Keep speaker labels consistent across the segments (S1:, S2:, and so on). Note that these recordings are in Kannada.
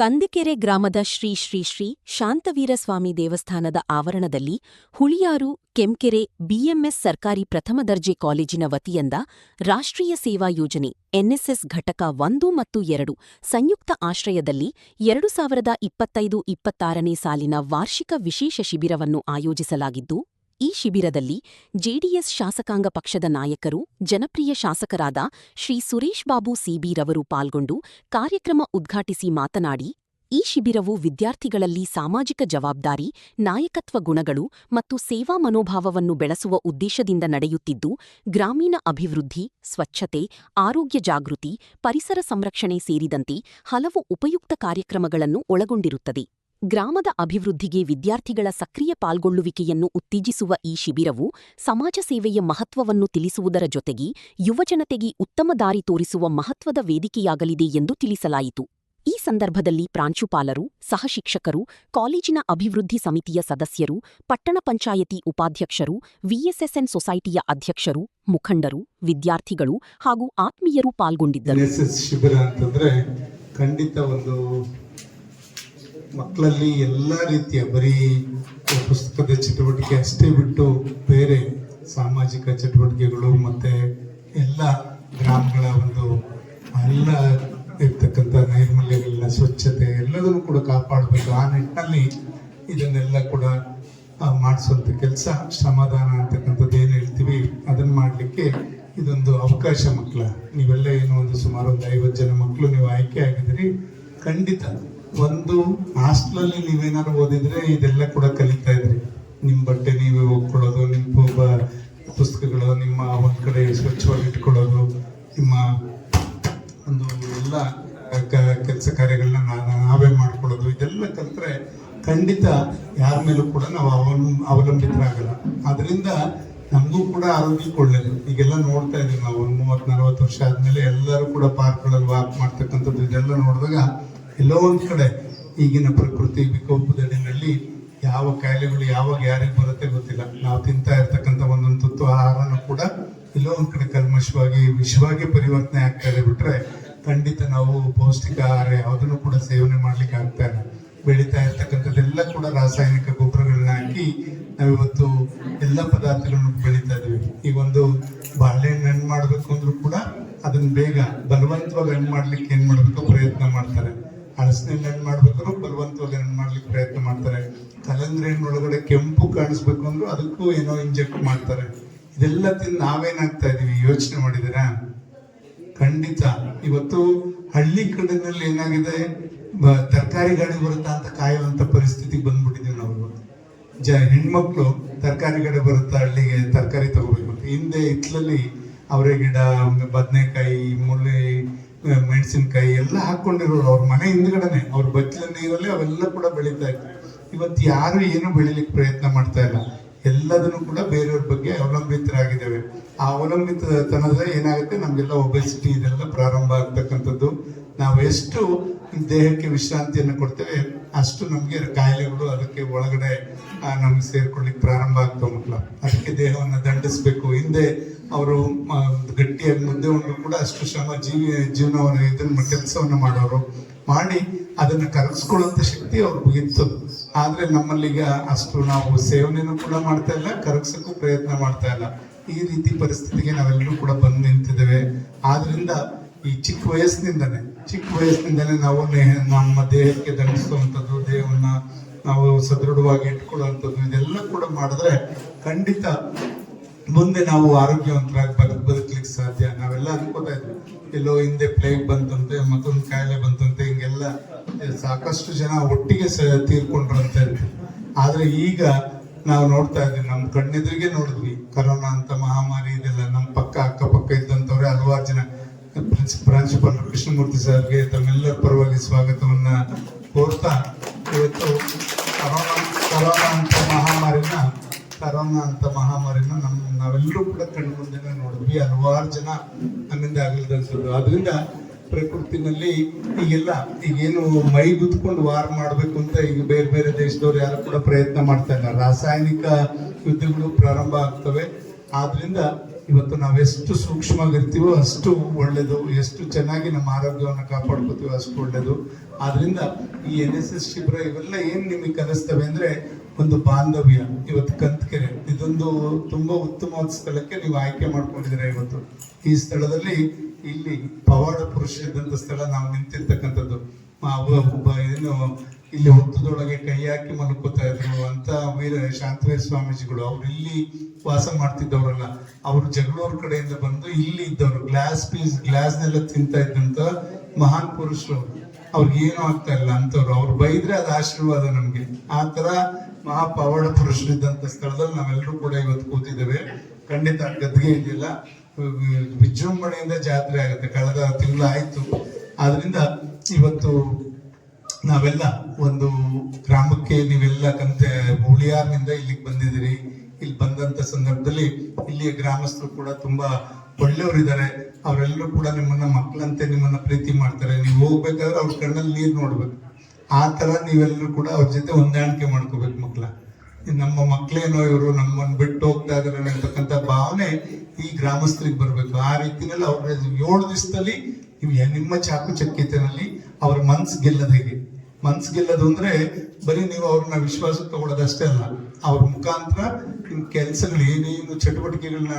S1: ಕಂದಿಕೆರೆ ಗ್ರಾಮದ ಶ್ರೀ ಶ್ರೀ ಶ್ರೀ ಶಾಂತವೀರಸ್ವಾಮಿ ದೇವಸ್ಥಾನದ ಆವರಣದಲ್ಲಿ ಹುಳಿಯಾರು ಕೆಂಕೆರೆ ಬಿಎಂಎಸ್ ಸರ್ಕಾರಿ ಪ್ರಥಮ ದರ್ಜೆ ಕಾಲೇಜಿನ ವತಿಯಿಂದ ರಾಷ್ಟ್ರೀಯ ಸೇವಾ ಯೋಜನೆ ಎನ್ಎಸ್ಎಸ್ ಘಟಕ 1 ಮತ್ತು 2 ಸಂಯುಕ್ತ ಆಶ್ರಯದಲ್ಲಿ 2025-26ನೇ ಸಾಲಿನ ವಾರ್ಷಿಕ ವಿಶೇಷ ಶಿಬಿರವನ್ನು ಆಯೋಜಿಸಲಾಗಿದ್ದು, ಈ ಶಿಬಿರದಲ್ಲಿ ಜೆಡಿಎಸ್ ಶಾಸಕಾಂಗ ಪಕ್ಷದ ನಾಯಕರು, ಜನಪ್ರಿಯ ಶಾಸಕರಾದ ಶ್ರೀ ಸುರೇಶ್ ಬಾಬು ಸಿಬಿ ರವರು ಪಾಲ್ಗೊಂಡು ಕಾರ್ಯಕ್ರಮ ಉದ್ಘಾಟಿಸಿ ಮಾತನಾಡಿ, ಈ ಶಿಬಿರವು ವಿದ್ಯಾರ್ಥಿಗಳಲ್ಲಿ ಸಾಮಾಜಿಕ ಜವಾಬ್ದಾರಿ, ನಾಯಕತ್ವ ಗುಣಗಳು ಮತ್ತು ಸೇವಾ ಮನೋಭಾವವನ್ನು ಬೆಳೆಸುವ ಉದ್ದೇಶದಿಂದ ನಡೆಯುತ್ತಿದ್ದು, ಗ್ರಾಮೀಣ ಅಭಿವೃದ್ಧಿ, ಸ್ವಚ್ಛತೆ, ಆರೋಗ್ಯ ಜಾಗೃತಿ, ಪರಿಸರ ಸಂರಕ್ಷಣೆ ಸೇರಿದಂತೆ ಹಲವು ಉಪಯುಕ್ತ ಕಾರ್ಯಕ್ರಮಗಳನ್ನು ಒಳಗೊಂಡಿರುತ್ತದೆ. ಗ್ರಾಮದ ಅಭಿವೃದ್ಧಿಗೆ ವಿದ್ಯಾರ್ಥಿಗಳ ಸಕ್ರಿಯ ಪಾಲ್ಗೊಳ್ಳುವಿಕೆಯನ್ನು ಉತ್ತೇಜಿಸುವ ಈ ಶಿಬಿರವು ಸಮಾಜ ಸೇವೆಯ ಮಹತ್ವವನ್ನು ತಿಳಿಸುವುದರ ಜೊತೆಗೆ ಯುವಜನತೆಗೆ ಉತ್ತಮ ದಾರಿ ತೋರಿಸುವ ಮಹತ್ವದ ವೇದಿಕೆಯಾಗಲಿದೆ ಎಂದು ತಿಳಿಸಲಾಯಿತು. ಈ ಸಂದರ್ಭದಲ್ಲಿ ಪ್ರಾಂಶುಪಾಲರು, ಸಹಶಿಕ್ಷಕರು, ಕಾಲೇಜಿನ ಅಭಿವೃದ್ಧಿ ಸಮಿತಿಯ ಸದಸ್ಯರು, ಪಟ್ಟಣ ಪಂಚಾಯತಿ ಉಪಾಧ್ಯಕ್ಷರು, ವಿಎಸ್ಎಸ್ಎನ್ ಸೊಸೈಟಿಯ ಅಧ್ಯಕ್ಷರು, ಮುಖಂಡರು, ವಿದ್ಯಾರ್ಥಿಗಳು ಹಾಗೂ ಆತ್ಮೀಯರು ಪಾಲ್ಗೊಂಡಿದ್ದರು.
S2: ಶಿಬಿರ ಅಂತಂದ್ರೆ ಖಂಡಿತ ಒಂದು ಮಕ್ಕಳಲ್ಲಿ ಎಲ್ಲ ರೀತಿಯ ಬರೀ ಪುಸ್ತಕದ ಚಟುವಟಿಕೆ ಅಷ್ಟೇ ಬಿಟ್ಟು ಬೇರೆ ಸಾಮಾಜಿಕ ಚಟುವಟಿಕೆಗಳು ಮತ್ತೆ ಎಲ್ಲ ಗ್ರಾಮಗಳ ಒಂದು ಎಲ್ಲ ಇರ್ತಕ್ಕಂಥ ನೈರ್ಮಲ್ಯಗಳನ್ನ, ಸ್ವಚ್ಛತೆ ಎಲ್ಲದನ್ನು ಕೂಡ ಕಾಪಾಡಬೇಕು. ಆ ನಿಟ್ಟಿನಲ್ಲಿ ಇದನ್ನೆಲ್ಲ ಕೂಡ ಮಾಡಿಸುವಂಥ ಕೆಲಸ, ಶ್ರಮದಾನ ಅಂತಕ್ಕಂಥದ್ದು ಏನು ಹೇಳ್ತೀವಿ ಅದನ್ನು ಮಾಡಲಿಕ್ಕೆ ಇದೊಂದು ಅವಕಾಶ. ಮಕ್ಕಳ ನೀವೆಲ್ಲ ಏನು ಒಂದು ಸುಮಾರು 50 ಜನ ಮಕ್ಕಳು ನೀವು ಆಯ್ಕೆ ಆಗಿದ್ದೀರಿ. ಖಂಡಿತ ಒಂದು ಹಾಸ್ಟೆಲಲ್ಲಿ ನೀವೇನಾದ್ರು ಓದಿದ್ರೆ ಇದೆಲ್ಲ ಕೂಡ ಕಲಿತಾ ಇದ್ರಿ. ನಿಮ್ಮ ಬಟ್ಟೆ ನೀವೇ ಹೋಗ್ಕೊಳ್ಳೋದು, ನಿಮ್ಮ ಪುಸ್ತಕಗಳು ನಿಮ್ಮ ಒಂದ್ ಕಡೆ ಸ್ವಚ್ಛವಾಗಿ ಇಟ್ಕೊಳ್ಳೋದು, ನಿಮ್ಮ ಒಂದು ಎಲ್ಲ ಕೆಲಸ ಕಾರ್ಯಗಳನ್ನ ನಾವೇ ಮಾಡ್ಕೊಳ್ಳೋದು, ಇದೆಲ್ಲ ಕಲಿತ್ರೆ ಖಂಡಿತ ಯಾರ ಮೇಲೂ ಕೂಡ ನಾವು ಅವಲಂಬಿತರಾಗಲ್ಲ. ಅದರಿಂದ ನಮಗೂ ಕೂಡ ಆರೋಗ್ಯಕ್ಕೆ ಒಳ್ಳೇದು. ಈಗೆಲ್ಲ ನೋಡ್ತಾ ಇದೀವಿ ನಾವು, ಒಂದು 30-40 ವರ್ಷ ಆದ್ಮೇಲೆ ಎಲ್ಲರೂ ಕೂಡ ಪಾರ್ಕ್ಗಳಲ್ಲಿ ವಾಕ್ ಮಾಡ್ತಕ್ಕಂಥದ್ದು ಇದೆಲ್ಲ ನೋಡಿದಾಗ ಎಲ್ಲೋ ಒಂದ್ ಕಡೆ ಈಗಿನ ಪ್ರಕೃತಿ ವಿಕೋಪದಡಿನಲ್ಲಿ ಯಾವ ಕಾಯಿಲೆಗಳು ಯಾವಾಗ ಯಾರಿಗೆ ಬರುತ್ತೆ ಗೊತ್ತಿಲ್ಲ. ನಾವು ತಿಂತಾ ಇರ್ತಕ್ಕಂಥ ಒಂದೊಂದು ತುತ್ತು ಆಹಾರನೂ ಕೂಡ ಎಲ್ಲೋ ಒಂದ್ ಕಡೆ ಕಲ್ಮಶವಾಗಿ ವಿಷವಾಗಿ ಪರಿವರ್ತನೆ ಆಗ್ತಾ ಇದೆ. ಬಿಟ್ರೆ ಖಂಡಿತ ನಾವು ಪೌಷ್ಟಿಕ ಆಹಾರ ಯಾವುದನ್ನು ಕೂಡ ಸೇವನೆ ಮಾಡ್ಲಿಕ್ಕೆ ಆಗ್ತಾ ಇಲ್ಲ. ಬೆಳೀತಾ ಇರ್ತಕ್ಕಂಥದ್ದೆಲ್ಲ ಕೂಡ ರಾಸಾಯನಿಕ ಗೊಬ್ಬರಗಳನ್ನ ಹಾಕಿ ನಾವಿವತ್ತು ಎಲ್ಲ ಪದಾರ್ಥಗಳನ್ನು ಬೆಳೀತಾ ಇದೀವಿ. ಈಗ ಒಂದು ಬಾಳೆಹಣ್ಣು ಹಣ್ಣು ಮಾಡ್ಬೇಕು ಅಂದ್ರೂ ಕೂಡ ಅದನ್ನ ಬೇಗ ಬಲವಂತವಾಗಿ ಹಣ್ಣು ಮಾಡ್ಲಿಕ್ಕೆ ಏನ್ ಮಾಡ್ಬೇಕು ಪ್ರಯತ್ನ ಮಾಡ್ತಾರೆ. ಹಳಸಿನ ಹಣ್ಣು ಮಾಡ್ಬೇಕಾದ್ರೂ ಬಲವಂತವಾಗಿ ಹಣ್ಣು ಮಾಡ್ಲಿಕ್ಕೆ ಪ್ರಯತ್ನ ಮಾಡ್ತಾರೆ. ಕಲಂಗಡಿ ಹಣ್ಣೊಳಗಡೆ ಕೆಂಪು ಕಾಣಿಸ್ಬೇಕು ಅಂದ್ರೂ ಅದಕ್ಕೂ ಏನೋ ಇಂಜೆಕ್ಟ್ ಮಾಡ್ತಾರೆ. ಇದೆಲ್ಲ ತಿಂದು ನಾವೇನಾಗ್ತಾ ಇದೀವಿ ಯೋಚನೆ ಮಾಡಿದಿರಾ? ಖಂಡಿತ ಇವತ್ತು ಹಳ್ಳಿ ಕಡೆನಲ್ಲಿ ಏನಾಗಿದೆ, ತರಕಾರಿ ಗಾಡಿ ಬರುತ್ತಾ ಅಂತ ಕಾಯುವಂತ ಪರಿಸ್ಥಿತಿಗೆ ಬಂದ್ಬಿಟ್ಟಿದೀವಿ ನಾವು. ಹೆಣ್ಮಕ್ಳು ತರಕಾರಿ ಗಾಡಿ ಬರುತ್ತಾ ಹಳ್ಳಿಗೆ ತರಕಾರಿ ತಗೋಬೇಕು ಅಂತ. ಹಿಂದೆ ಇತ್ಲಲ್ಲಿ ಅವರೆ ಗಿಡ, ಬದನೆಕಾಯಿ, ಮುಳ್ಳಿ, ಮೆಣಸಿನಕಾಯಿ ಎಲ್ಲ ಹಾಕೊಂಡಿರೋರು ಅವ್ರ ಮನೆ ಹಿಂದ್ಗಡೆನೆ, ಅವ್ರ ಬಚ್ಚಲ ನೀರಲ್ಲಿ ಅವೆಲ್ಲ ಕೂಡ ಬೆಳೀತಾ ಇತ್ತು. ಇವತ್ತು ಯಾರು ಏನು ಬೆಳಿಲಿಕ್ಕೆ ಪ್ರಯತ್ನ ಮಾಡ್ತಾ ಇಲ್ಲ. ಎಲ್ಲದನ್ನು ಕೂಡ ಬೇರೆಯವ್ರ ಬಗ್ಗೆ ಅವಲಂಬಿತರಾಗಿದ್ದೇವೆ. ಆ ಅವಲಂಬಿತತನದ ಏನಾಗುತ್ತೆ, ನಮ್ಗೆಲ್ಲ ಒಬೆಸಿಟಿ ಇದೆಲ್ಲ ಪ್ರಾರಂಭ ಆಗ್ತಕ್ಕಂಥದ್ದು. ನಾವು ಎಷ್ಟು ದೇಹಕ್ಕೆ ವಿಶ್ರಾಂತಿಯನ್ನು ಕೊಡ್ತೇವೆ ಅಷ್ಟು ನಮ್ಗೆ ಕಾಯಿಲೆಗಳು ಅದಕ್ಕೆ ಒಳಗಡೆ ನಮ್ಗೆ ಸೇರ್ಕೊಳ್ಳಿಕ್ಕೆ ಪ್ರಾರಂಭ ಆಗ್ತಾವ. ಮಕ್ಕಳ ಅದಕ್ಕೆ ದೇಹವನ್ನು ದಂಡಿಸ್ಬೇಕು. ಹಿಂದೆ ಅವರು ಗಟ್ಟಿಯಾಗಿ ಮುದ್ದೆ ಉಂಡ್ರು ಕೂಡ ಅಷ್ಟು ಶ್ರಮ ಜೀವನವನ್ನು ಇದನ್ನ ಕೆಲಸವನ್ನು ಮಾಡೋರು ಮಾಡಿ ಅದನ್ನ ಕರಗಿಸ್ಕೊಳ್ಳುವಂತ ಶಕ್ತಿ ಅವ್ರಿಗೆ ಇತ್ತು. ಆದ್ರೆ ನಮ್ಮಲ್ಲೀಗ ಅಷ್ಟು ನಾವು ಸೇವನೆನೂ ಕೂಡ ಮಾಡ್ತಾ ಇಲ್ಲ, ಕರಗಿಸಕ್ಕೂ ಪ್ರಯತ್ನ ಮಾಡ್ತಾ ಇಲ್ಲ. ಈ ರೀತಿ ಪರಿಸ್ಥಿತಿಗೆ ನಾವೆಲ್ಲರೂ ಕೂಡ ಬಂದು ನಿಂತಿದ್ದೇವೆ. ಆದ್ರಿಂದ ಈ ಚಿಕ್ಕ ವಯಸ್ಸಿನಿಂದನೇ ನಾವು ನಮ್ಮ ದೇಹಕ್ಕೆ ದಂಡಿಸುವಂಥದ್ದು, ದೇಹವನ್ನ ನಾವು ಸದೃಢವಾಗಿ ಇಟ್ಕೊಳ್ಳುವಂಥದ್ದು, ಇದೆಲ್ಲ ಕೂಡ ಮಾಡಿದ್ರೆ ಖಂಡಿತ ಮುಂದೆ ನಾವು ಆರೋಗ್ಯವಂತರಾಗಿ ಬದುಕಲಿಕ್ಕೆ ಸಾಧ್ಯ. ನಾವೆಲ್ಲ ಅನ್ಕೋತಾ ಇದ್ವಿ ಎಲ್ಲೋ ಹಿಂದೆ ಪ್ಲೇಗ್ ಬಂತಂತೆ, ಮತ್ತೊಂದು ಕಾಯಿಲೆ ಬಂತಂತೆ, ಹಿಂಗೆಲ್ಲ ಸಾಕಷ್ಟು ಜನ ಒಟ್ಟಿಗೆ ತೀರ್ಕೊಂಡ್ರಂತೆ. ಆದ್ರೆ ಈಗ ನಾವು ನೋಡ್ತಾ ಇದ್ವಿ, ನಮ್ಮ ಕಣ್ಣೆದುರಿಗೆ ನೋಡಿದ್ವಿ ಕರೋನಾ ಅಂತ ಮಹಾಮಾರಿ. ಇದೆಲ್ಲ ನಮ್ಮ ಅಕ್ಕಪಕ್ಕ ಇದ್ದಂಥವ್ರೆ ಹಲವಾರು ಜನ. ಪ್ರಾಂಶುಪಾಲರು ಕೃಷ್ಣಮೂರ್ತಿ ಸರ್ಗೆ ತಮ್ಮೆಲ್ಲರ ಪರವಾಗಿ ಸ್ವಾಗತವನ್ನ ಕೋರ್ತಾ, ಇವತ್ತು ಕರೋನಾ ಅಂತ ಮಹಾಮಾರಿನ ನಾವೆಲ್ಲರೂ ಕೂಡ ಕಣ್ಣು ಮುಂದೆ ನೋಡಿದ್ವಿ. ಹಲವಾರು ಜನ ನಮ್ಮಿಂದ ಆಗಲಿದಂಥದ್ದು. ಅದರಿಂದ ಪ್ರಕೃತಿನಲ್ಲಿ ಈಗೇನು ಮೈ ಗುದ್ಕೊಂಡು ವಾರ್ ಮಾಡ್ಬೇಕು ಅಂತ ಈಗ ಬೇರೆ ಬೇರೆ ದೇಶದವ್ರು ಯಾರು ಕೂಡ ಪ್ರಯತ್ನ ಮಾಡ್ತಾ ಇಲ್ಲ. ರಾಸಾಯನಿಕ ಯುದ್ಧಗಳು ಪ್ರಾರಂಭ ಆಗ್ತವೆ. ಆದ್ರಿಂದ ಇವತ್ತು ನಾವೆಷ್ಟು ಸೂಕ್ಷ್ಮವಾಗಿರ್ತೀವೋ ಅಷ್ಟು ಒಳ್ಳೇದು, ಎಷ್ಟು ಚೆನ್ನಾಗಿ ನಮ್ಮ ಆರೋಗ್ಯವನ್ನು ಕಾಪಾಡ್ಕೋತೀವೋ ಅಷ್ಟು ಒಳ್ಳೇದು. ಆದ್ರಿಂದ ಈ NSS ಶಿಬಿರ ಇವೆಲ್ಲ ಏನ್ ನಿಮಗೆ ಕಲಿಸ್ತವೆ ಅಂದ್ರೆ ಒಂದು ಬಾಂಧವ್ಯ. ಇವತ್ತು ಕಂತ್ಕೆರೆ ಇದೊಂದು ತುಂಬಾ ಉತ್ತಮವಾದ ಸ್ಥಳಕ್ಕೆ ನೀವು ಆಯ್ಕೆ ಮಾಡ್ಕೊಂಡಿದ್ದೀರಾ. ಇವತ್ತು ಈ ಸ್ಥಳದಲ್ಲಿ ಇಲ್ಲಿ ಪವಾಡ ಪುರುಷ ಇದ್ದಂತ ಸ್ಥಳ, ನಾವು ನಿಂತಿರ್ತಕ್ಕಂಥದ್ದು ಒಬ್ಬ ಏನು ಇಲ್ಲಿ ಹುತ್ತದೊಳಗೆ ಕೈ ಹಾಕಿ ಮಲ್ಕೋತಾ ಇದ್ರು ಅಂತ ಶಾಂತವೀರ ಸ್ವಾಮೀಜಿಗಳು, ಅವ್ರು ಇಲ್ಲಿ ವಾಸ ಮಾಡ್ತಿದ್ದವರಲ್ಲ, ಅವರು ಜಗಳೂರ್ ಕಡೆಯಿಂದ ಬಂದು ಇಲ್ಲಿ ಇದ್ದವರು, ಗ್ಲಾಸ್ನೆಲ್ಲ ತಿಂತಾ ಇದ್ದಂತ ಮಹಾನ್ ಪುರುಷರು. ಅವ್ರಿಗೆ ಏನೂ ಆಗ್ತಾ ಇಲ್ಲ ಅಂತವ್ರು, ಅವ್ರು ಬೈದ್ರೆ ಅದು ಆಶೀರ್ವಾದ ನಮ್ಗೆ. ಆ ತರ ಮಹಾಪವಾಡ ಪುರುಷರಿದ್ದಂತ ಸ್ಥಳದಲ್ಲಿ ನಾವೆಲ್ಲರೂ ಕೂಡ ಇವತ್ತು ಕೂತಿದ್ದೇವೆ. ಖಂಡಿತ ಗದ್ಗೆ ಇದೆಯಲ್ಲ, ವಿಜೃಂಭಣೆಯಿಂದ ಜಾತ್ರೆ ಆಗುತ್ತೆ. ಕಳೆದ ತಿಂಗಳು ಆಯ್ತು. ಆದ್ರಿಂದ ಇವತ್ತು ನಾವೆಲ್ಲ ಒಂದು ಗ್ರಾಮಕ್ಕೆ, ನೀವೆಲ್ಲ ಹುಳಿಯಾರ್ನಿಂದ ಇಲ್ಲಿಗೆ ಬಂದಿದ್ದೀರಿ. ಇಲ್ಲಿ ಬಂದಂತ ಸಂದರ್ಭದಲ್ಲಿ ಇಲ್ಲಿಯ ಗ್ರಾಮಸ್ಥರು ಕೂಡ ತುಂಬಾ ಒಳ್ಳೆಯವರಿದ್ದಾರೆ. ಅವರೆಲ್ಲರೂ ಕೂಡ ನಿಮ್ಮನ್ನ ಮಕ್ಕಳಂತೆ ನಿಮ್ಮನ್ನ ಪ್ರೀತಿ ಮಾಡ್ತಾರೆ. ನೀವು ಹೋಗ್ಬೇಕಾದ್ರೆ ಅವ್ರ ಕಣ್ಣಲ್ಲಿ ನೀರು ನೋಡ್ಬೇಕು. ಆ ತರ ನೀವೆಲ್ಲರೂ ಕೂಡ ಅವ್ರ ಜೊತೆ ಹೊಂದಾಣಿಕೆ ಮಾಡ್ಕೋಬೇಕು. ನಮ್ಮ ಮಕ್ಕಳೇನೋ ಇವರು ನಮ್ಮನ್ನು ಬಿಟ್ಟು ಹೋಗ್ತಾ ಇದಾರೆ ಅಂತಕ್ಕಂಥ ಭಾವನೆ ಈ ಗ್ರಾಮಸ್ಥರಿಗೆ ಬರ್ಬೇಕು. ಆ ರೀತಿನಲ್ಲಿ ಅವ್ರ 7 ದಿವಸದಲ್ಲಿ ನಿಮ್ಮ ಚಾಕು ಚಕ್ಯತೆಯಲ್ಲಿ ಅವ್ರ ಮನ್ಸು ಗೆಲ್ಲೋದು ಅಂದ್ರೆ ಬರೀ ನೀವು ಅವ್ರನ್ನ ವಿಶ್ವಾಸಕ್ಕೆ ತಗೊಳ್ಳೋದಷ್ಟೇ ಅಲ್ಲ, ಅವ್ರ ಮುಖಾಂತರ ನಿಮ್ ಕೆಲಸಗಳು ಏನೇನು ಚಟುವಟಿಕೆಗಳನ್ನ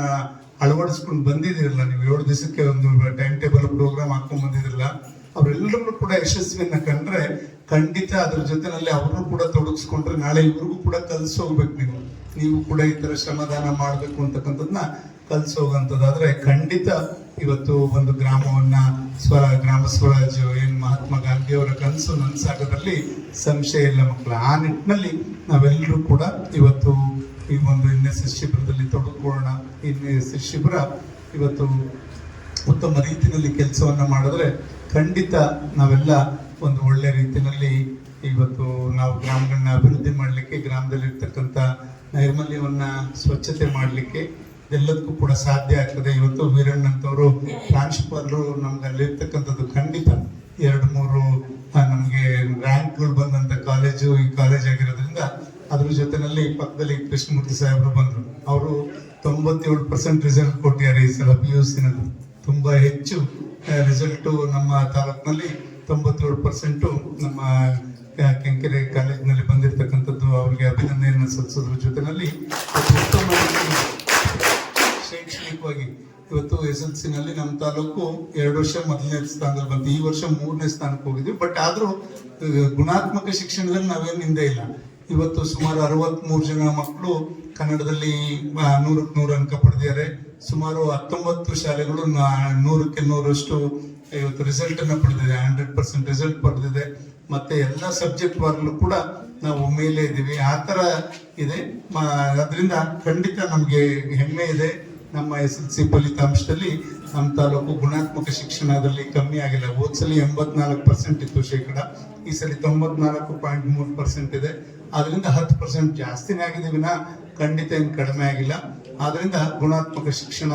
S2: ಅಳವಡಿಸ್ಕೊಂಡು ಬಂದಿದಿರಲ್ಲ, ನೀವು 7 ದಿವಸಕ್ಕೆ ಒಂದು ಟೈಮ್ ಟೇಬಲ್ ಪ್ರೋಗ್ರಾಮ್ ಹಾಕೊಂಡ್ ಬಂದಿದಿರಲ್ಲ, ಅವರೆಲ್ಲರೂ ಕೂಡ ಯಶಸ್ವಿಯನ್ನ ಕಂಡ್ರೆ ಖಂಡಿತ ಅದ್ರ ಜೊತೆನಲ್ಲಿ ಅವ್ರನ್ನೂ ಕೂಡ ತೊಡಗಿಸ್ಕೊಂಡ್ರೆ ನಾಳೆ ಇವ್ರಿಗೂ ಕೂಡ ಕಲ್ಸೋಗ್ಬೇಕು. ನೀವು ಕೂಡ ಈ ತರ ಶ್ರಮದಾನ ಮಾಡ್ಬೇಕು ಅಂತಕ್ಕಂಥದ್ದನ್ನ ಕಲ್ಸೋಗಂತದಾದ್ರೆ ಖಂಡಿತ ಇವತ್ತು ಒಂದು ಗ್ರಾಮವನ್ನ ಗ್ರಾಮ ಸ್ವರಾಜ್ಯ ಏನ್ ಮಹಾತ್ಮ ಗಾಂಧಿ ಅವರ ಕನಸು ನನಸಾಗೋದ್ರಲ್ಲಿ ಸಂಶಯ ಇಲ್ಲ ಮಕ್ಕಳ. ಆ ನಿಟ್ಟಿನಲ್ಲಿ ನಾವೆಲ್ಲರೂ ಕೂಡ ಇವತ್ತು ಈ ಒಂದು NSS ಶಿಬಿರದಲ್ಲಿ ತೊಡಗಿಕೊಳ್ಳೋಣ. NSS ಶಿಬಿರ ಇವತ್ತು ಉತ್ತಮ ರೀತಿಯಲ್ಲಿ ಕೆಲಸವನ್ನ ಮಾಡಿದ್ರೆ ಖಂಡಿತ ನಾವೆಲ್ಲ ಒಂದು ಒಳ್ಳೆ ರೀತಿಯಲ್ಲಿ ಇವತ್ತು ನಾವು ಗ್ರಾಮಗಳನ್ನ ಅಭಿವೃದ್ಧಿ ಮಾಡಲಿಕ್ಕೆ, ಗ್ರಾಮದಲ್ಲಿರ್ತಕ್ಕಂಥ ನೈರ್ಮಲ್ಯವನ್ನ ಸ್ವಚ್ಛತೆ ಮಾಡಲಿಕ್ಕೆ ಎಲ್ಲದಕ್ಕೂ ಕೂಡ ಸಾಧ್ಯ ಆಗ್ತದೆ. ಇವತ್ತು ವೀರಣ್ಣಂತವರು ಪ್ರಾಂಶುಪಾಲರು ನಮ್ಗೆ ಅಲ್ಲಿರ್ತಕ್ಕಂಥದ್ದು ಖಂಡಿತ 2-3 ನಮ್ಗೆ ರ್ಯಾಂಕ್ಗಳು ಬಂದಂತ ಕಾಲೇಜು ಈ ಕಾಲೇಜ್ ಆಗಿರೋದ್ರಿಂದ ಅದ್ರ ಜೊತೆನಲ್ಲಿ ಪಕ್ಕದಲ್ಲಿ ಕೃಷ್ಣಮೂರ್ತಿ ಸಾಹೇಬರು ಬಂದ್ರು. ಅವರು 97% ರಿಸಲ್ಟ್ ಕೊಟ್ಟಿದ್ದಾರೆ ಈ ಸಲ PUC ನಲ್ಲಿ. ತುಂಬಾ ಹೆಚ್ಚು ರಿಸಲ್ಟ್ ನಮ್ಮ ತಾಲೂಕಿನಲ್ಲಿ 97% ನಮ್ಮ ಕೆಂಕೆರೆ ಕಾಲೇಜಿನಲ್ಲಿ ಬಂದಿರತಕ್ಕಂಥದ್ದು. ಅವರಿಗೆ ಅಭಿನಂದನೆಯನ್ನು ಸಲ್ಲಿಸೋದ್ರ ಜೊತೆನಲ್ಲಿ ಶೈಕ್ಷಣಿಕವಾಗಿ ಇವತ್ತು SLC ನಲ್ಲಿ ನಮ್ಮ ತಾಲೂಕು 2 ವರ್ಷ ಮೊದಲನೇ ಸ್ಥಾನದಲ್ಲಿ ಬಂತು. ಈ ವರ್ಷ 3ನೇ ಸ್ಥಾನಕ್ಕೆ ಹೋಗಿದ್ವಿ. ಬಟ್ ಆದ್ರೂ ಗುಣಾತ್ಮಕ ಶಿಕ್ಷಣದಲ್ಲಿ ನಾವೇನು ಹಿಂದೆ ಇಲ್ಲ. ಇವತ್ತು ಸುಮಾರು 63 ಜನ ಮಕ್ಕಳು ಕನ್ನಡದಲ್ಲಿ 100ಕ್ಕೆ 100 ಅಂಕ ಪಡೆದಿದ್ದಾರೆ. ಸುಮಾರು 19 ಶಾಲೆಗಳು 100ಕ್ಕೆ 100ರಷ್ಟು ಇವತ್ತು ರಿಸಲ್ಟ್ ಅನ್ನ ಪಡೆದಿದೆ. 100% ರಿಸಲ್ಟ್ ಪಡೆದಿದೆ. ಮತ್ತೆ ಎಲ್ಲ ಸಬ್ಜೆಕ್ಟ್ ವಾರಲ್ಲೂ ಕೂಡ ನಾವು ಮೇಲೆ ಇದ್ದೀವಿ. ಆ ತರ ಇದೆ. ಅದರಿಂದ ಖಂಡಿತ ನಮ್ಗೆ ಹೆಮ್ಮೆ ಇದೆ. ನಮ್ಮ SLC ಫಲಿತಾಂಶದಲ್ಲಿ ನಮ್ಮ ತಾಲೂಕು ಗುಣಾತ್ಮಕ ಶಿಕ್ಷಣದಲ್ಲಿ ಕಮ್ಮಿ ಆಗಿಲ್ಲ. ಹೋದ್ಸಲಿ 84% ಇತ್ತು ಶೇಕಡ, ಈ ಸಲ 94.3% ಇದೆ. ಅದರಿಂದ 10% ಜಾಸ್ತಿನೇ ಆಗಿದೆ ವಿನ ಖಂಡಿತ ಏನು ಕಡಿಮೆ ಆಗಿಲ್ಲ. ಆದ್ರಿಂದ ಗುಣಾತ್ಮಕ ಶಿಕ್ಷಣ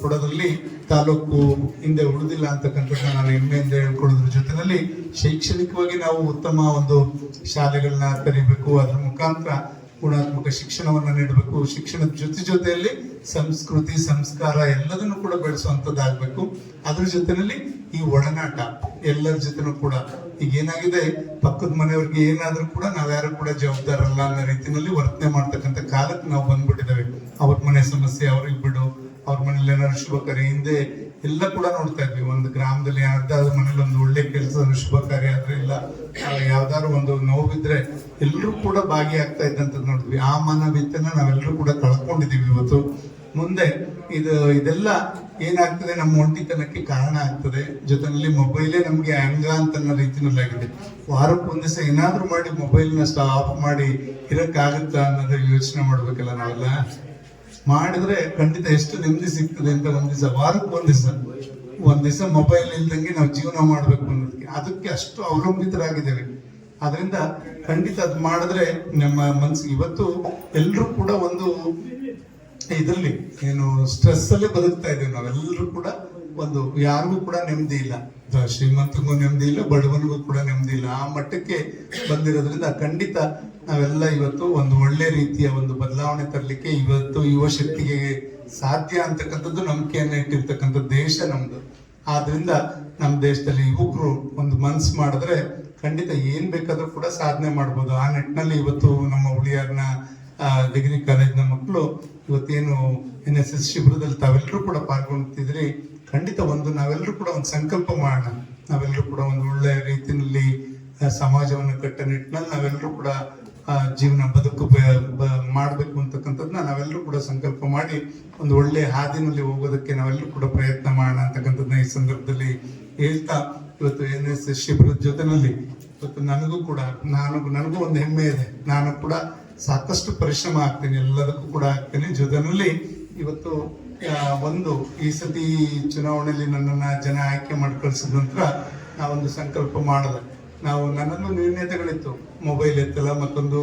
S2: ಕೊಡೋದ್ರಲ್ಲಿ ತಾಲೂಕು ಹಿಂದೆ ಉಳಿದಿಲ್ಲ ಅಂತಕ್ಕಂಥದ್ದು ನಾನು ಹೆಮ್ಮೆಯಿಂದ ಹೇಳ್ಕೊಳ್ಳೋದ್ರ ಜೊತೆನಲ್ಲಿ ಶೈಕ್ಷಣಿಕವಾಗಿ ನಾವು ಉತ್ತಮ ಒಂದು ಶಾಲೆಗಳನ್ನ ತೆರೀಬೇಕು. ಅದ್ರ ಮುಖಾಂತರ ಗುಣಾತ್ಮಕ ಶಿಕ್ಷಣವನ್ನ ನೀಡಬೇಕು. ಶಿಕ್ಷಣದ ಜೊತೆಯಲ್ಲಿ ಸಂಸ್ಕೃತಿ ಸಂಸ್ಕಾರ ಎಲ್ಲದನ್ನು ಕೂಡ ಬೆಳೆಸುವಂತದ್ದಾಗಬೇಕು. ಅದ್ರ ಜೊತೆಯಲ್ಲಿ ಈ ಒಡನಾಟ ಎಲ್ಲರ ಜೊತೆನೂ ಕೂಡ ಈಗ ಏನಾಗಿದೆ, ಪಕ್ಕದ ಮನೆಯವ್ರಿಗೆ ಏನಾದ್ರೂ ಕೂಡ ನಾವ್ಯಾರು ಕೂಡ ಜವಾಬ್ದಾರಲ್ಲ ಅನ್ನೋ ರೀತಿಯಲ್ಲಿ ವರ್ತನೆ ಮಾಡ್ತಕ್ಕಂಥ ಕಾಲಕ್ಕೆ ನಾವು ಬಂದ್ಬಿಟ್ಟಿದ್ದೇವೆ. ಅವ್ರ ಮನೆ ಸಮಸ್ಯೆ ಅವ್ರಿಗೆ ಬಿಡು, ಅವ್ರ ಮನೇಲಿ ಏನಾದ್ರು ಶುಭ ಕಾರ್ಯ, ಹಿಂದೆ ಎಲ್ಲ ಕೂಡ ನೋಡ್ತಾ ಇದ್ವಿ. ಒಂದು ಗ್ರಾಮದಲ್ಲಿ ಯಾರ್ದಾದ್ರು ಮನೇಲಿ ಒಂದು ಒಳ್ಳೆ ಕೆಲಸ ಶುಭ ಕಾರ್ಯ ಆದ್ರೆ ಇಲ್ಲ ಯಾವ್ದಾದ್ರು ಒಂದು ನೋವಿದ್ರೆ ಎಲ್ಲರೂ ಕೂಡ ಭಾಗಿಯಾಗ್ತಾ ಇದ್ದಂಥದ್ದು ನೋಡಿದ್ವಿ. ಆ ಮಾನವೀಯತೆನ ನಾವೆಲ್ಲರೂ ಕೂಡ ಕಳ್ಕೊಂಡಿದೀವಿ ಇವತ್ತು. ಮುಂದೆ ಇದೆಲ್ಲ ಏನಾಗ್ತದೆ, ನಮ್ಮ ಒಂಟಿತನಕ್ಕೆ ಕಾರಣ ಆಗ್ತದೆ. ಜೊತೆಯಲ್ಲಿ ಮೊಬೈಲೇ ನಮ್ಗೆ ಅಂಗ ಅಂತ ಅನ್ನೋ ರೀತಿನಲ್ಲಿ ಆಗಿದೆ. ವಾರಕ್ಕೆ ಒಂದ್ ದಿವಸ ಏನಾದ್ರೂ ಮಾಡಿ ಮೊಬೈಲ್ನ ಆಫ್ ಮಾಡಿ ಇರಕ್ಕಾಗುತ್ತಾ ಅನ್ನೋದು ಯೋಚನೆ ಮಾಡ್ಬೇಕಲ್ಲ ನಾವೆಲ್ಲ. ಮಾಡಿದ್ರೆ ಖಂಡಿತ ಎಷ್ಟು ನೆಮ್ಮದಿ ಸಿಗ್ತದೆ ಅಂತ ವಾರಕ್ಕೆ ಒಂದ್ ದಿವಸ ಮೊಬೈಲ್ ಇಲ್ದಂಗೆ ನಾವು ಜೀವನ ಮಾಡ್ಬೇಕು ಅನ್ನೋದಕ್ಕೆ, ಅದಕ್ಕೆ ಅಷ್ಟು ಅವಲಂಬಿತರಾಗಿದ್ದೇವೆ. ಅದರಿಂದ ಖಂಡಿತ ಅದ್ ಮಾಡಿದ್ರೆ ನಮ್ಮ ಮನ್ಸಿಗೆ, ಇವತ್ತು ಎಲ್ರೂ ಕೂಡ ಒಂದು ಇದರಲ್ಲಿ ಏನು ಸ್ಟ್ರೆಸ್ ಅಲ್ಲೇ ಬದುಕ್ತಾ ಇದ್ದೇವೆ ನಾವೆಲ್ಲರೂ ಕೂಡ. ಒಂದು ಯಾರಿಗೂ ಕೂಡ ನೆಮ್ಮದಿ ಇಲ್ಲ, ಶ್ರೀಮಂತನಿಗೂ ನೆಮ್ಮದಿ ಇಲ್ಲ, ಬಡವನಿಗೂ ಕೂಡ ನೆಮ್ಮದಿ ಇಲ್ಲ. ಆ ಮಟ್ಟಕ್ಕೆ ಬಂದಿರೋದ್ರಿಂದ ಖಂಡಿತ ನಾವೆಲ್ಲ ಇವತ್ತು ಒಂದು ಒಳ್ಳೆ ರೀತಿಯ ಒಂದು ಬದಲಾವಣೆ ತರಲಿಕ್ಕೆ ಇವತ್ತು ಯುವ ಶಕ್ತಿಗೆ ಸಾಧ್ಯ ಅಂತಕ್ಕಂಥದ್ದು ನಂಬಿಕೆಯನ್ನ ಇಟ್ಟಿರ್ತಕ್ಕಂಥ ದೇಶ ನಮ್ದು. ಆದ್ರಿಂದ ನಮ್ಮ ದೇಶದಲ್ಲಿ ಯುವಕರು ಒಂದು ಮನ್ಸು ಮಾಡಿದ್ರೆ ಖಂಡಿತ ಏನ್ ಬೇಕಾದ್ರೂ ಕೂಡ ಸಾಧನೆ ಮಾಡ್ಬೋದು. ಆ ನಿಟ್ಟಿನಲ್ಲಿ ಇವತ್ತು ನಮ್ಮ ಹುಳಿಯಾರ್ನ ಡಿಗ್ರಿ ಕಾಲೇಜ್ನ ಮಕ್ಕಳು ಇವತ್ತೇನು NSS ಶಿಬಿರದಲ್ಲಿ ತಾವೆಲ್ಲರೂ ಕೂಡ ಪಾಲ್ಗೊಳ್ತಿದ್ರಿ. ಖಂಡಿತ ನಾವೆಲ್ಲರೂ ಕೂಡ ಒಂದು ಸಂಕಲ್ಪ ಮಾಡೋಣ. ನಾವೆಲ್ಲರೂ ಕೂಡ ಒಂದು ಒಳ್ಳೆ ರೀತಿಯಲ್ಲಿ ಸಮಾಜವನ್ನು ಕಟ್ಟ ನಿಟ್ಟಿನಲ್ಲಿ ನಾವೆಲ್ಲರೂ ಕೂಡ ಜೀವನ ಬದುಕು ಮಾಡಬೇಕು ಅಂತಕ್ಕಂಥದ್ದನ್ನ ನಾವೆಲ್ಲರೂ ಕೂಡ ಸಂಕಲ್ಪ ಮಾಡಿ ಒಂದು ಒಳ್ಳೆ ಹಾದಿನಲ್ಲಿ ಹೋಗೋದಕ್ಕೆ ನಾವೆಲ್ಲರೂ ಕೂಡ ಪ್ರಯತ್ನ ಮಾಡೋಣ ಅಂತಕ್ಕಂಥದ್ದನ್ನ ಈ ಸಂದರ್ಭದಲ್ಲಿ ಹೇಳ್ತಾ, ಇವತ್ತು NSS ಶಿಬಿರದ ಜೊತೆನಲ್ಲಿ ಇವತ್ತು ನನಗೂ ಒಂದು ಹೆಮ್ಮೆ ಇದೆ. ನಾನು ಕೂಡ ಸಾಕಷ್ಟು ಪರಿಶ್ರಮ ಆಗ್ತೀನಿ, ಎಲ್ಲದಕ್ಕೂ ಕೂಡ ಆಗ್ತೀನಿ. ಜೊತೆನಲ್ಲಿ ಇವತ್ತು ಈ ಸತಿ ಚುನಾವಣೆಯಲ್ಲಿ ನನ್ನನ್ನ ಜನ ಆಯ್ಕೆ ಮಾಡಿ ಕಳ್ಸಿದ ನಂತರ ನಾವೊಂದು ಸಂಕಲ್ಪ ಮಾಡಿದೆ. ನನ್ನಲ್ಲೂ ನ್ಯೂನ್ಯತೆಗಳಿತ್ತು, ಮೊಬೈಲ್ ಎತ್ತಲ್ಲ, ಮತ್ತೊಂದು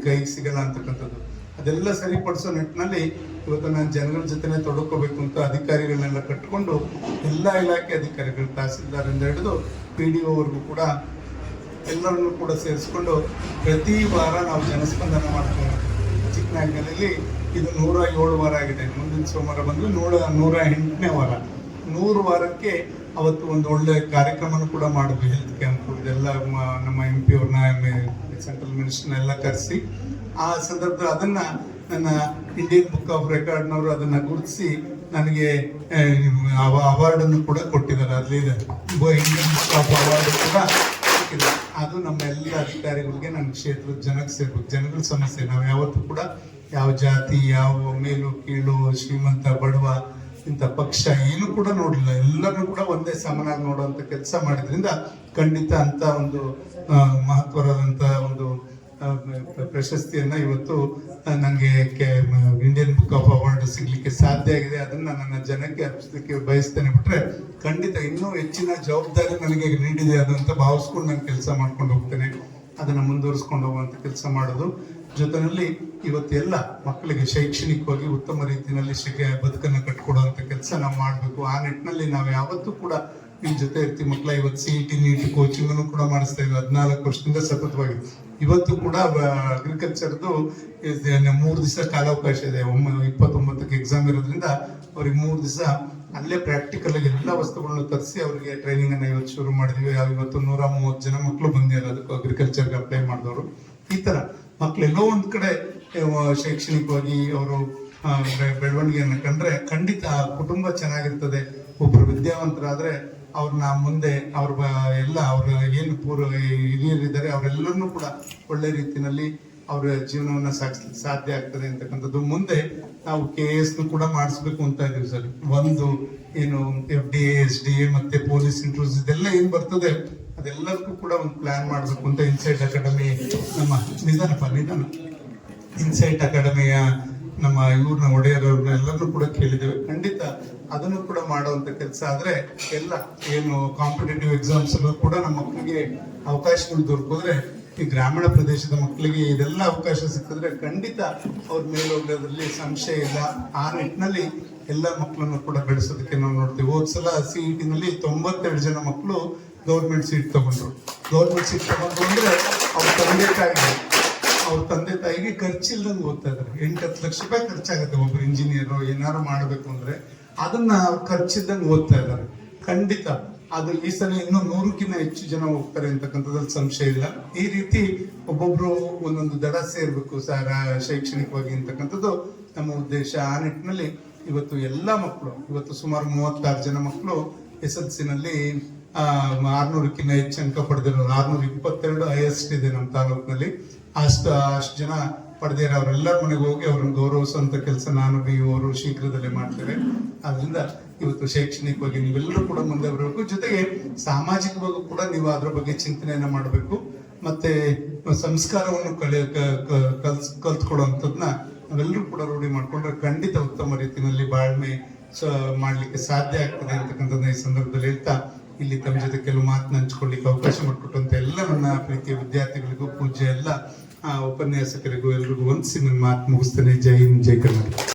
S2: ಕೈಗೆ ಸಿಗಲ್ಲ ಅಂತಕ್ಕಂಥದ್ದು. ಅದೆಲ್ಲ ಸರಿಪಡಿಸೋ ನಿಟ್ಟಿನಲ್ಲಿ ಇವತ್ತು ನಾನು ಜನಗಳ ಜೊತೆನೆ ತೊಡಕೋಬೇಕು ಅಂತ ಅಧಿಕಾರಿಗಳನ್ನೆಲ್ಲ ಕಟ್ಟಿಕೊಂಡು ಎಲ್ಲ ಇಲಾಖೆ ಅಧಿಕಾರಿಗಳು, ತಹಸೀಲ್ದಾರಿಂದ ಹಿಡಿದು PDO ವರೆಗೂ ಕೂಡ ಎಲ್ಲರನ್ನು ಕೂಡ ಸೇರಿಸ್ಕೊಂಡು ಪ್ರತಿ ವಾರ ನಾವು ಜನಸ್ಪಂದನ ಮಾಡ್ತೀವಿ. ಚಿಕ್ಕನಾಗಿನಲ್ಲಿ ಇದು 107 ವಾರ ಆಗಿದೆ. ಮುಂದಿನ ಸೋಮವಾರ ಬಂದು 108ನೇ ವಾರ. 100 ವಾರಕ್ಕೆ ಅವತ್ತು ಒಂದು ಒಳ್ಳೆ ಕಾರ್ಯಕ್ರಮನೂ ಕೂಡ ಮಾಡಿದ್ವಿ. ಹೆಲ್ತ್ ಕ್ಯಾಂಪ್ ಇದೆಲ್ಲ ನಮ್ಮ MP ಅವ್ರನ್ನ, ಸೆಂಟ್ರಲ್ ಮಿನಿಸ್ಟರ್ನ ಎಲ್ಲ ಕರೆಸಿ ಆ ಸಂದರ್ಭದಲ್ಲಿ ಅದನ್ನ ನನ್ನ ಇಂಡಿಯನ್ ಬುಕ್ ಆಫ್ ರೆಕಾರ್ಡ್ನವರು ಅದನ್ನ ಗುರುತಿಸಿ ನನಗೆ ಅವಾರ್ಡನ್ನು ಕೂಡ ಕೊಟ್ಟಿದ್ದಾರೆ. ಅಲ್ಲಿ ಇಂಡಿಯನ್ ಬುಕ್ ಆಫ್ ಅವಾರ್ಡ್ ಕೂಡ ಸಿಕ್ಕಿದೆ. ಅದು ನಮ್ಮ ಎಲ್ಲ ಅಧಿಕಾರಿಗಳಿಗೆ ನನ್ನ ಕ್ಷೇತ್ರದ ಜನಕ್ಕೆ ಸೇರ್ಬೇಕು. ಜನಗಳ ಸಮಸ್ಯೆ ನಾವು ಯಾವತ್ತೂ ಕೂಡ ಯಾವ ಜಾತಿ, ಯಾವ ಮೇಲು ಕೀಳು, ಶ್ರೀಮಂತ ಬಡವ ಇಂಥ ಪಕ್ಷ ಏನು ಕೂಡ ನೋಡಲಿಲ್ಲ. ಎಲ್ಲರನ್ನೂ ಕೂಡ ಒಂದೇ ಸಮನಾಗಿ ನೋಡುವಂತ ಕೆಲಸ ಮಾಡಿದ್ರಿಂದ ಖಂಡಿತ ಅಂತ ಒಂದು ಮಹತ್ವವಾದಂತ ಒಂದು ಪ್ರಶಸ್ತಿಯನ್ನ ಇವತ್ತು ನನಗೆ ಇಂಡಿಯನ್ ಬುಕ್ ಆಫ್ ಅವಾರ್ಡ್ ಸಿಗ್ಲಿಕ್ಕೆ ಸಾಧ್ಯ ಆಗಿದೆ. ಅದನ್ನ ನನ್ನ ಜನಕ್ಕೆ ಅರ್ಪಿಸಲಿಕ್ಕೆ ಬಯಸ್ತೇನೆ. ಬಿಟ್ರೆ ಖಂಡಿತ ಇನ್ನೂ ಹೆಚ್ಚಿನ ಜವಾಬ್ದಾರಿ ನನಗೆ ನೀಡಿದೆ ಅದಂತ ಭಾವಿಸ್ಕೊಂಡು ನಾನು ಕೆಲಸ ಮಾಡ್ಕೊಂಡು ಹೋಗ್ತೇನೆ. ಅದನ್ನ ಮುಂದುವರಿಸ್ಕೊಂಡು ಹೋಗುವಂತ ಕೆಲಸ ಮಾಡೋದು. ಜೊತೆಯಲ್ಲಿ ಇವತ್ತೆಲ್ಲ ಮಕ್ಕಳಿಗೆ ಶೈಕ್ಷಣಿಕವಾಗಿ ಉತ್ತಮ ರೀತಿಯಲ್ಲಿ ಬದುಕನ್ನು ಕಟ್ಕೊಡುವಂತ ಕೆಲಸ ನಾವು ಮಾಡಬೇಕು. ಆ ನಿಟ್ಟಿನಲ್ಲಿ ನಾವು ಯಾವತ್ತೂ ಕೂಡ ನಿಮ್ ಜೊತೆ ಇರ್ತೀವಿ. ಮಕ್ಕಳ ಇವತ್ತು CET NEET ಕೋಚಿಂಗ್ ಕೂಡ ಮಾಡಿಸ್ತಾ ಇದ್ವಿ 14 ವರ್ಷದಿಂದ ಸತತವಾಗಿ. ಇವತ್ತು ಕೂಡ ಅಗ್ರಿಕಲ್ಚರ್ದು 3 ದಿವಸ ಕಾಲಾವಕಾಶ ಇದೆ. 29ಕ್ಕೆ ಎಕ್ಸಾಮ್ ಇರೋದ್ರಿಂದ ಅವ್ರಿಗೆ 3 ದಿವಸ ಅಲ್ಲೇ ಪ್ರಾಕ್ಟಿಕಲ್ ಆಗಿ ಎಲ್ಲ ವಸ್ತುಗಳನ್ನ ತರಿಸಿ ಅವರಿಗೆ ಟ್ರೈನಿಂಗ್ ಅನ್ನ ಇವತ್ತು ಶುರು ಮಾಡಿದ್ವಿ. ಇವತ್ತು 130 ಜನ ಮಕ್ಕಳು ಬಂದಿದ್ದಾರೆ ಅದಕ್ಕೆ ಅಗ್ರಿಕಲ್ಚರ್ಗೆ ಅಪ್ಲೈ ಮಾಡಿದವರು. ಈ ತರ ಮಕ್ಕಳೆಲ್ಲೋ ಒಂದ್ ಕಡೆ ಶೈಕ್ಷಣಿಕವಾಗಿ ಅವರು ಬೆಳವಣಿಗೆಯನ್ನು ಕಂಡ್ರೆ ಖಂಡಿತ ಕುಟುಂಬ ಚೆನ್ನಾಗಿರ್ತದೆ. ಒಬ್ರು ವಿದ್ಯಾವಂತರಾದ್ರೆ ಅವ್ರನ್ನ ಮುಂದೆ ಅವ್ರ ಏನು ಹಿರಿಯರಿದ್ದಾರೆ ಅವರೆಲ್ಲರನ್ನೂ ಕೂಡ ಒಳ್ಳೆ ರೀತಿಯಲ್ಲಿ ಅವರ ಜೀವನವನ್ನ ಸಾಗಿಸ್ಲಿಕ್ಕೆ ಸಾಧ್ಯ ಆಗ್ತದೆ ಅಂತಕ್ಕಂಥದ್ದು. ಮುಂದೆ ನಾವು KS ಕೂಡ ಮಾಡಿಸ್ಬೇಕು ಅಂತ ಇದೀವಿ ಸರ್. ಏನು FDA SDA ಮತ್ತೆ ಪೊಲೀಸ್ ಇಂಟರ್ವ್ಯೂಸ್ ಇದೆಲ್ಲ ಏನ್ ಬರ್ತದೆ ಅದೆಲ್ಲದಕ್ಕೂ ಕೂಡ ಒಂದು ಪ್ಲಾನ್ ಮಾಡಬೇಕು ಅಂತ ಇನ್ಸೈಟ್ ಅಕಾಡೆಮಿ ನಮ್ಮ ಇನ್ಸೈಟ್ ಅಕಾಡೆಮಿಯ ನಮ್ಮ ಇವ್ರನ್ನ ಒಡೆಯರವ್ರನ್ನ ಎಲ್ಲರೂ ಕೂಡ ಕೇಳಿದ್ದೇವೆ. ಖಂಡಿತ ಅದನ್ನು ಕೂಡ ಮಾಡುವಂತ ಕೆಲಸ ಆದ್ರೆ ಎಲ್ಲ ಏನು ಕಾಂಪಿಟೇಟಿವ್ ಎಕ್ಸಾಮ್ಸ್ ಕೂಡ ನಮ್ಮ ಮಕ್ಕಳಿಗೆ ಅವಕಾಶಗಳು ದೊರಕಿದ್ರೆ, ಈ ಗ್ರಾಮೀಣ ಪ್ರದೇಶದ ಮಕ್ಕಳಿಗೆ ಇದೆಲ್ಲ ಅವಕಾಶ ಸಿಕ್ಕಿದ್ರೆ ಖಂಡಿತ ಅವ್ರ ಮೇಲೋಗೋದ್ರಲ್ಲಿ ಸಂಶಯ ಇಲ್ಲ. ಆ ನಿಟ್ಟಿನಲ್ಲಿ ಎಲ್ಲ ಮಕ್ಕಳನ್ನು ಕೂಡ ಬೆಳೆಸೋದಕ್ಕೆ ನಾವು ನೋಡ್ತೀವಿ. ಹೋದ್ಸಲ CET ನಲ್ಲಿ 92 ಜನ ಮಕ್ಕಳು ಗೌರ್ಮೆಂಟ್ ಸೀಟ್ ತಗೊಂಡ್ರು. ಗೌರ್ಮೆಂಟ್ ಸೀಟ್ ತಗೊಂಡ್ರು ಅಂದ್ರೆ ಅವ್ರ ತಂದೆ ತಾಯಿಗೆ ಖರ್ಚಿಲ್ದಂಗೆ ಓದ್ತಾ ಇದಾರೆ. 8-10 ಲಕ್ಷ ರೂಪಾಯಿ ಖರ್ಚಾಗುತ್ತೆ. ಒಬ್ರು ಇಂಜಿನಿಯರ್ ಏನಾರು ಮಾಡಬೇಕು ಅಂದ್ರೆ ಅದನ್ನ ಖರ್ಚಿದ್ದಂಗೆ ಓದ್ತಾ ಇದ್ದಾರೆ. ಖಂಡಿತ ಅದು ಈ ಸಲ ಇನ್ನೂ 100ಕ್ಕಿಂತ ಹೆಚ್ಚು ಜನ ಹೋಗ್ತಾರೆ ಅಂತಕ್ಕಂಥದ್ರಲ್ಲಿ ಸಂಶಯ ಇಲ್ಲ. ಈ ರೀತಿ ಒಬ್ಬೊಬ್ರು ಒಂದೊಂದು ದಡ ಸೇರ್ಬೇಕು ಸರ್ ಶೈಕ್ಷಣಿಕವಾಗಿ ಅಂತಕ್ಕಂಥದ್ದು ನಮ್ಮ ಉದ್ದೇಶ. ಆ ನಿಟ್ಟಿನಲ್ಲಿ ಇವತ್ತು ಎಲ್ಲ ಮಕ್ಕಳು ಇವತ್ತು ಸುಮಾರು 36 ಜನ ಮಕ್ಕಳು SSLC ನಲ್ಲಿ 600ಕ್ಕಿಂತ ಹೆಚ್ಚು ಅಂಕ ಪಡೆದಿರೋರು. 622 ಹೈಯೆಸ್ಟ್ ಇದೆ ನಮ್ಮ ತಾಲೂಕಿನಲ್ಲಿ. ಅಷ್ಟು ಜನ ಪಡೆದಿರೋ ಅವರೆಲ್ಲರ ಮನೆಗೆ ಹೋಗಿ ಅವ್ರನ್ನ ಗೌರವಿಸುವಂತ ಕೆಲಸ ನಾನು ಅವರು ಶೀಘ್ರದಲ್ಲೇ ಮಾಡ್ತೇವೆ. ಆದ್ರಿಂದ ಇವತ್ತು ಶೈಕ್ಷಣಿಕವಾಗಿ ನೀವೆಲ್ಲರೂ ಕೂಡ ಮುಂದೆ ಬರಬೇಕು. ಜೊತೆಗೆ ಸಾಮಾಜಿಕವಾಗಿ ಕೂಡ ನೀವು ಅದ್ರ ಬಗ್ಗೆ ಚಿಂತನೆಯನ್ನ ಮಾಡಬೇಕು. ಮತ್ತೆ ಸಂಸ್ಕಾರವನ್ನು ಕಲ್ತ್ಕೊಡುವಂಥದ್ನ ನಾವೆಲ್ಲರೂ ಕೂಡ ರೂಢಿ ಮಾಡ್ಕೊಂಡ್ರೆ ಖಂಡಿತ ಉತ್ತಮ ರೀತಿಯಲ್ಲಿ ಬಾಳ್ಮೆ ಮಾಡ್ಲಿಕ್ಕೆ ಸಾಧ್ಯ ಆಗ್ತದೆ ಅಂತಕ್ಕಂಥದ್ದನ್ನ ಈ ಸಂದರ್ಭದಲ್ಲಿ ಹೇಳ್ತಾ, ಇಲ್ಲಿ ತಮ್ಮ ಜೊತೆ ಕೆಲವು ಮಾತನ್ನ ಹಂಚ್ಕೊಳ್ಳಿಕ್ಕೆ ಅವಕಾಶ ಮಾಡಿಕೊಟ್ಟಂತ ಎಲ್ಲ ನನ್ನ ಪ್ರೀತಿಯ ವಿದ್ಯಾರ್ಥಿಗಳಿಗೂ, ಪೂಜ್ಯ ಎಲ್ಲ ಉಪನ್ಯಾಸಕರಿಗೂ ಎಲ್ರಿಗೂ ವಂದಿಸಿ ನನ್ನ ಮಾತು ಮುಗಿಸ್ತೇನೆ. ಜೈ ಹಿಂದ್, ಜೈ ಕರ್ನಾಟಕ.